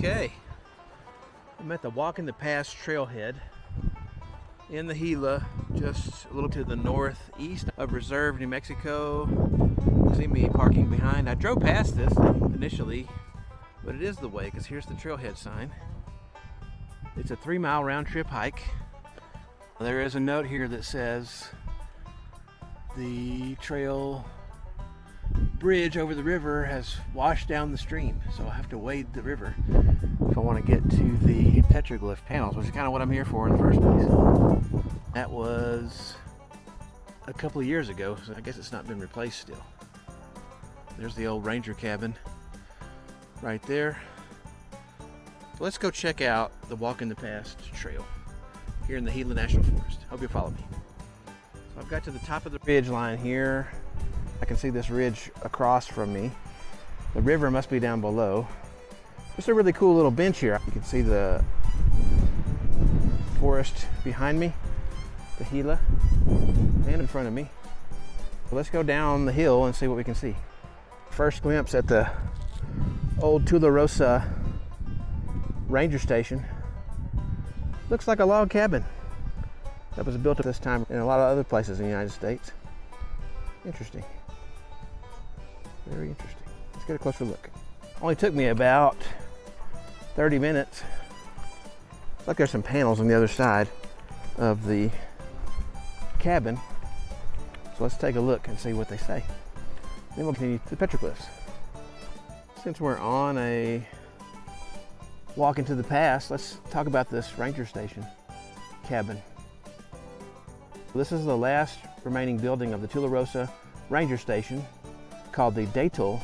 Okay, I'm at the Walk in the Pass trailhead in the Gila, just a little to the northeast of Reserve, New Mexico. You see me parking behind. I drove past this initially, but it is the way, because here's the trailhead sign. It's a 3-mile round-trip hike. There is a note here that says the trail bridge over the river has washed down the stream, so I'll have to wade the river if I want to get to the petroglyph panels, which is kind of what I'm here for in the first place. That was a couple of years ago, so I guess it's not been replaced still. There's the old ranger cabin right there. So let's go check out the Walk in the Pass trail here in the Gila National Forest. Hope you'll follow me. So I've got to the top of the ridge line here. I can see this ridge across from me. The river must be down below. Just a really cool little bench here. You can see the forest behind me, the Gila, and in front of me. So let's go down the hill and see what we can see. First glimpse at the old Tularosa ranger station. Looks like a log cabin that was built at this time in a lot of other places in the United States. Interesting. Very interesting. Let's get a closer look. Only took me about 30 minutes. Looks like there's some panels on the other side of the cabin. So let's take a look and see what they say. Then we'll continue to the petroglyphs. Since we're on a walk into the past, let's talk about this ranger station cabin. This is the last remaining building of the Tularosa Ranger Station, called the Thenaturalmedic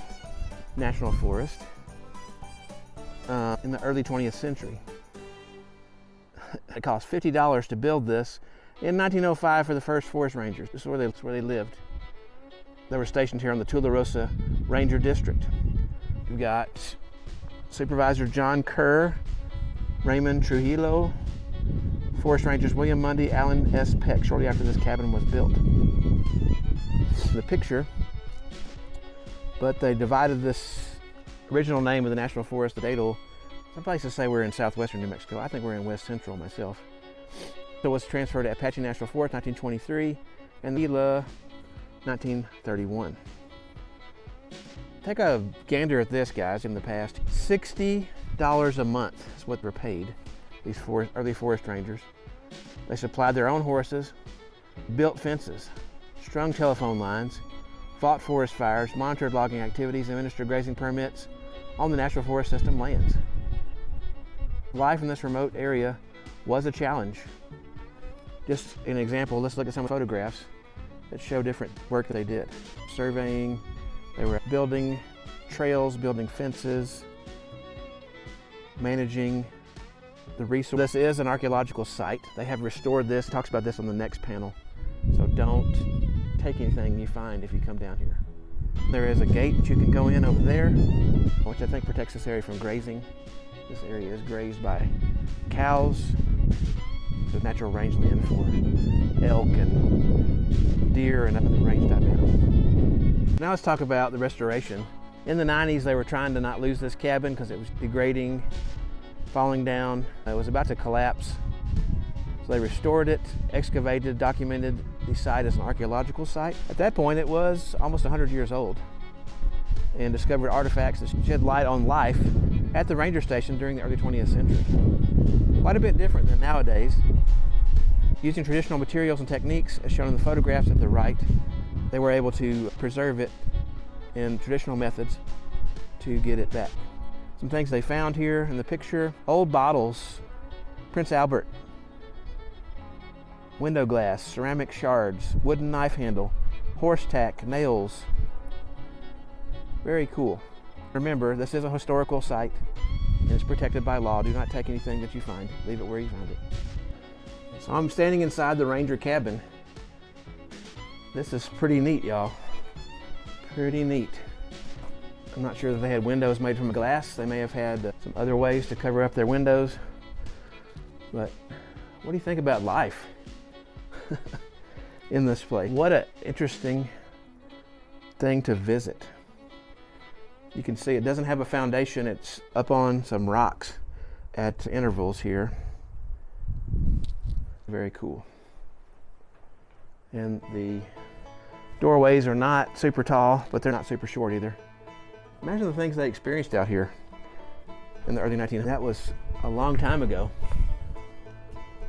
National Forest, in the early 20th century. It cost $50 to build this in 1905 for the first forest rangers. This is where they lived. They were stationed here on the Tularosa Ranger District. We've got Supervisor John Kerr, Raymond Trujillo, Forest Rangers William Mundy, Alan S. Peck, shortly after this cabin was built. The picture, but they divided this original name of the National Forest, the Thenaturalmedic. Some places say we're in southwestern New Mexico. I think we're in west central myself. So it was transferred to Apache National Forest 1923 and Gila 1931. Take a gander at this, guys, in the past. $60 a month is what they're paid, these early forest rangers. They supplied their own horses, built fences, strung telephone lines, fought forest fires, monitored logging activities, administered grazing permits on the National Forest System lands. Life in this remote area was a challenge. Just an example, let's look at some photographs that show different work that they did. Surveying, they were building trails, building fences, managing the resource. This is an archaeological site. They have restored this, talks about this on the next panel. So don't take anything you find if you come down here. There is a gate that you can go in over there, which I think protects this area from grazing. This area is grazed by cows. It's a natural rangeland for elk and deer and other range type animals. Now let's talk about the restoration. In the 90s, they were trying to not lose this cabin because it was degrading, falling down. It was about to collapse. So they restored it, excavated, documented the site as an archaeological site. At that point, it was almost 100 years old, and discovered artifacts that shed light on life at the ranger station during the early 20th century. Quite a bit different than nowadays. Using traditional materials and techniques, as shown in the photographs at the right, they were able to preserve it in traditional methods to get it back. Some things they found here in the picture: old bottles, Prince Albert, window glass, ceramic shards, wooden knife handle, horse tack, nails. Very cool. Remember, this is a historical site and it's protected by law. Do not take anything that you find. Leave it where you find it. So I'm standing inside the ranger cabin. This is pretty neat, y'all. Pretty neat. I'm not sure that they had windows made from glass. They may have had some other ways to cover up their windows. But what do you think about life in this place? What an interesting thing to visit. You can see it doesn't have a foundation. It's up on some rocks at intervals here. Very cool. And the doorways are not super tall, but they're not super short either. Imagine the things they experienced out here in the early 1900s. That was a long time ago.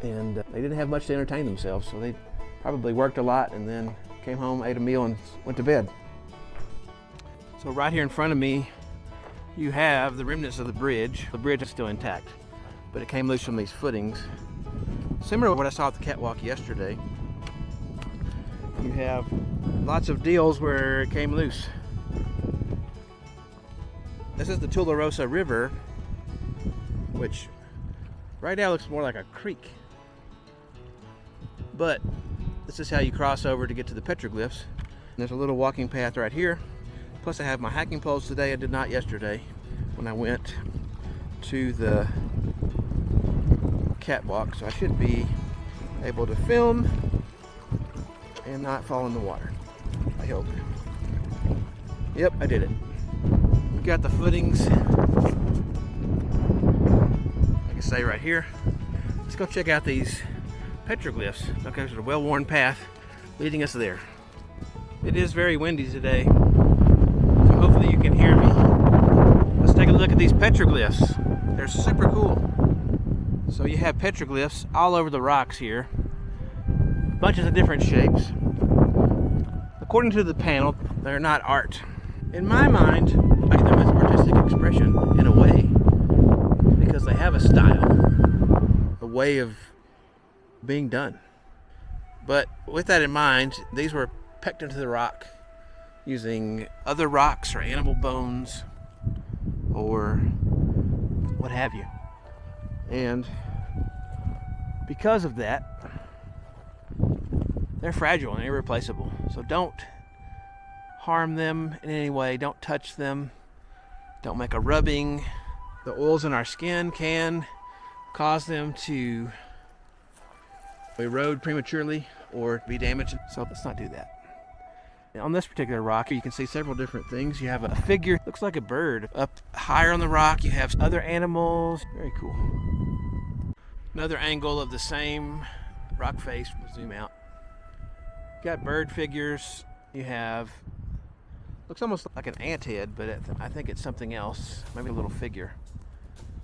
And they didn't have much to entertain themselves, so they probably worked a lot and then came home, ate a meal, and went to bed. So right here in front of me, you have the remnants of the bridge. The bridge is still intact, but it came loose from these footings. Similar to what I saw at the catwalk yesterday. You have lots of deals where it came loose. This is the Tularosa River, which right now looks more like a creek. But this is how you cross over to get to the petroglyphs. There's a little walking path right here. Plus I have my hiking poles today. I did not yesterday when I went to the catwalk. So I should be able to film and not fall in the water, I hope. Yep, I did it. We've got the footings, like I say, right here. Let's go check out these petroglyphs. Okay, there's a well-worn path leading us there. It is very windy today, so hopefully you can hear me. Let's take a look at these petroglyphs. They're super cool. So you have petroglyphs all over the rocks here. Bunches of different shapes. According to the panel, they're not art. In my mind, I see them as artistic expression in a way, because they have a style, a way of being done. But with that in mind, these were pecked into the rock using other rocks or animal bones or what have you. And because of that, they're fragile and irreplaceable. So don't harm them in any way. Don't touch them. Don't make a rubbing. The oils in our skin can cause them to erode prematurely or be damaged. So let's not do that. On this particular rock, you can see several different things. You have a figure, looks like a bird. Up higher on the rock, you have other animals. Very cool. Another angle of the same rock face. We'll zoom out. You got bird figures. You have, looks almost like an ant head, but I think it's something else. Maybe a little figure.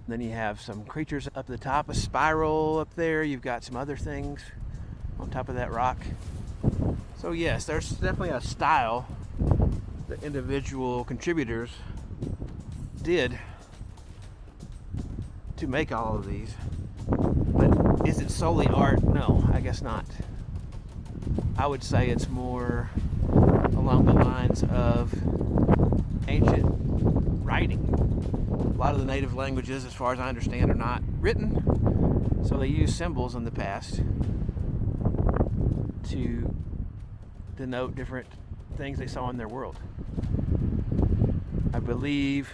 Then you have some creatures up at the top, a spiral up there. You've got some other things on top of that rock. So yes, there's definitely a style that individual contributors did to make all of these. But is it solely art? No, I guess not. I would say it's more along the lines of ancient writing. A lot of the native languages, as far as I understand, are not written, so they use symbols in the past to denote different things they saw in their world. I believe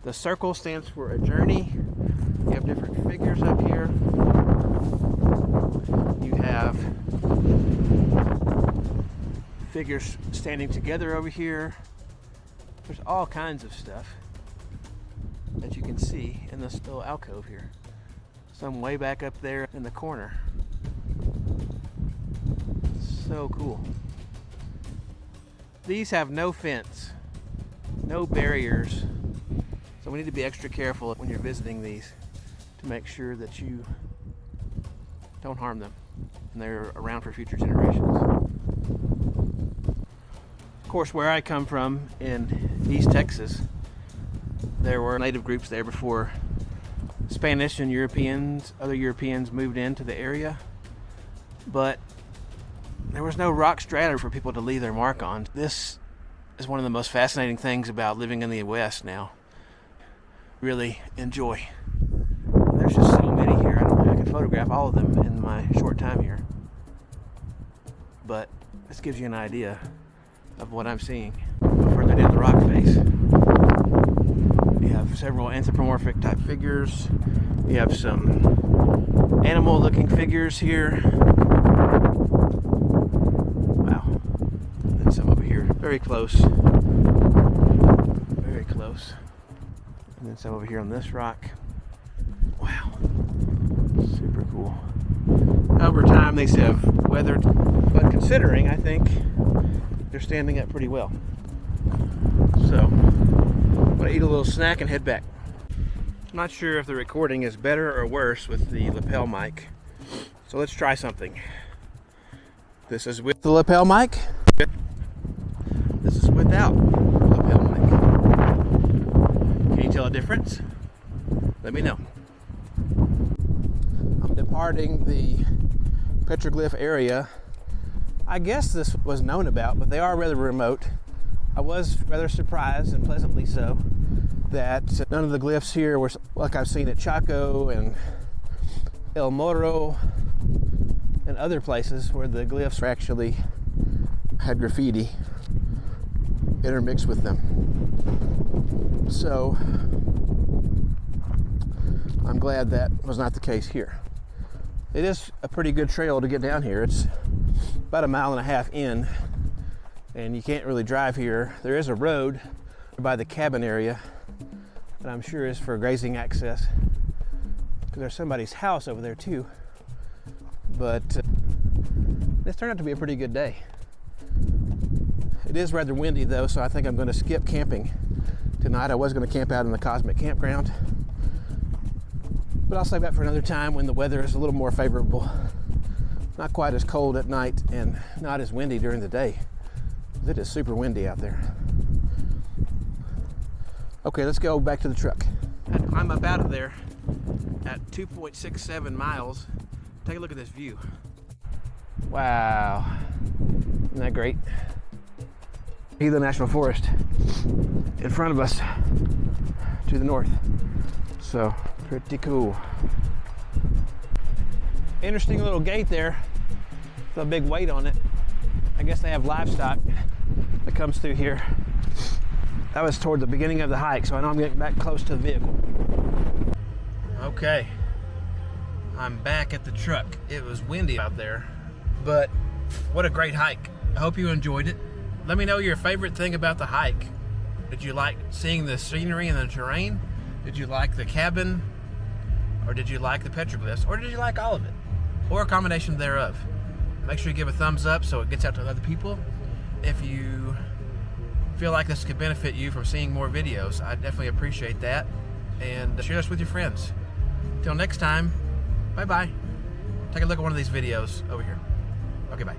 the circle stands for a journey. You have different figures up here. You have figures standing together over here. There's all kinds of stuff that you can see in this little alcove here. Some way back up there in the corner. So cool. These have no fence, no barriers, so we need to be extra careful when you're visiting these to make sure that you don't harm them and they're around for future generations. Of course, where I come from in East Texas, there were native groups there before Spanish and other Europeans moved into the area, but there was no rock strata for people to leave their mark on. This is one of the most fascinating things about living in the West now. Really enjoy. There's just so many here. I don't think I can photograph all of them in my short time here. But this gives you an idea of what I'm seeing. Go further down the rock face. You have several anthropomorphic type figures. You have some animal looking figures here. Wow. And then some over here. Very close. Very very close. And then some over here on this rock. Wow, super cool. Over time, these have weathered, but considering, I think they're standing up pretty well. So, I'm gonna eat a little snack and head back. I'm not sure if the recording is better or worse with the lapel mic. So let's try something. This is with the lapel mic. This is without the lapel mic. Can you tell a difference? Let me know. I'm departing the Petroglyph area. I guess this was known about, but they are rather remote. I was rather surprised, and pleasantly so, that none of the glyphs here were like I've seen at Chaco and El Morro and other places where the glyphs actually had graffiti intermixed with them. So I'm glad that was not the case here. It is a pretty good trail to get down here. It's about 1.5 miles in, and you can't really drive here. There is a road by the cabin area that I'm sure is for grazing access, because there's somebody's house over there too. But this turned out to be a pretty good day. It is rather windy though, so I think I'm going to skip camping tonight. I was going to camp out in the Cosmic Campground, but I'll save that for another time when the weather is a little more favorable. Not quite as cold at night and not as windy during the day. It is super windy out there. Okay, let's go back to the truck. I had to climb up out of there at 2.67 miles. Take a look at this view. Wow, isn't that great? Gila National Forest in front of us to the north. So, pretty cool. Interesting little gate there with a big weight on it. I guess they have livestock that comes through here. That was toward the beginning of the hike, so I know I'm getting back close to the vehicle. Okay, I'm back at the truck. It was windy out there, but what a great hike. I hope you enjoyed it. Let me know your favorite thing about the hike. Did you like seeing the scenery and the terrain? Did you like the cabin? Or did you like the petroglyphs? Or did you like all of it? Or a combination thereof? Make sure you give a thumbs up so it gets out to other people. If you feel like this could benefit you from seeing more videos, I definitely appreciate that. And share this with your friends. Till next time, bye-bye. Take a look at one of these videos over here. Okay, bye.